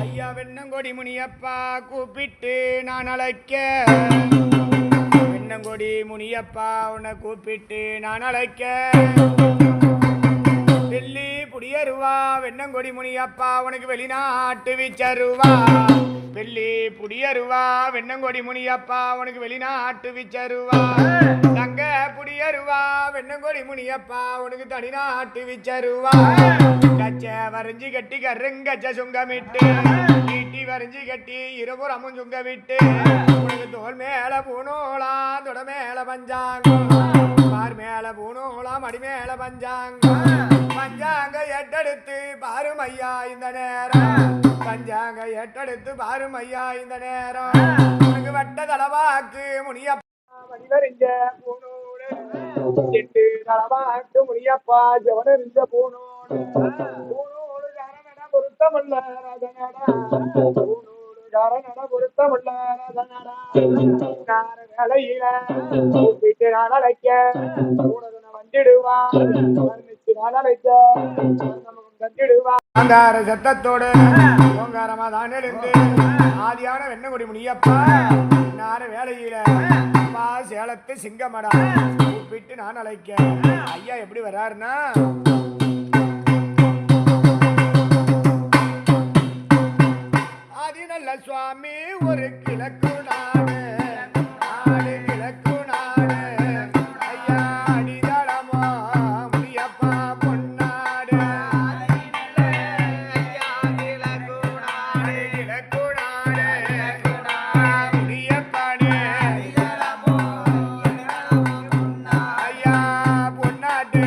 ஐயா வெண்ணங்கொடி முனியப்பா கூப்பிட்டு நான் அழைக்க, வெண்ணங்கொடி முனியப்பா உன்னை கூப்பிட்டு நான் அழைக்க, டெல்லி புடியருவா வெண்ணங்கொடி முனியப்பா உனக்கு வெளிநாட்டு விச்சருவா, வெள்ளி புடியருவா வெண்ணங்கொடி முனியப்பா உனக்கு வெளிநாட்டு விச்சருவா, தங்க புடியருவா வெண்ணங்கொடி முனியப்பா உனக்கு தனிநாட்டு விச்சருவா, கச்ச வரைஞ்சி கட்டி கருங்கச்ச சுங்கமிட்டு, ஈட்டி வரைஞ்சி கட்டி இருபுறமும் சுங்கமிட்டு, உனக்கு தோல் மேல பூனோலாம் தொட மேல பஞ்சாங்கம், பார் மேல பூனோலாம் அடி மேல பஞ்சாங்கம், பஞ்சாங்க எட்டெடுத்து பாரும் ஐயா இந்த நேரம், பஞ்சாங்க எட்டெடுத்து பாரும் ஐயா இந்த நேரம், உனக்கு வட்ட தலவாக்கு முனியப்பா வடிவறிஞ்ச பூனோடு, எட்டு தலவாக்கு முனியப்பா ஜவனறிஞ்ச பூனோடு, பூனோடு காரண பொருத்தமல்ல ரதனடா, பூனோடு காரண பொருத்தமல்ல ரதனடா, கார வேலையில கூப்பிட்டு நான் அழைக்க, பூனதுன வந்துடுவான் சத்தத்தோடு ஓங்காரமா தான் எழுந்து ஆதியான வெண்ணங்கொடி முனியப்பா நார வேலையில சேலத்து சிங்கமடா கூப்பிட்டு நான் அழைக்க, ஐயா எப்படி வர்றாருன்னா ஆதி நல்ல சுவாமி ஒரு கிழக்கு நாடு, ஆடு கிழக்கு நாடு, ஐயா அடிதளமோ முனியப்பா பொன்னாடு, கிழக்கு நாடு முனியப்பாடு ஐயா பொன்னாடு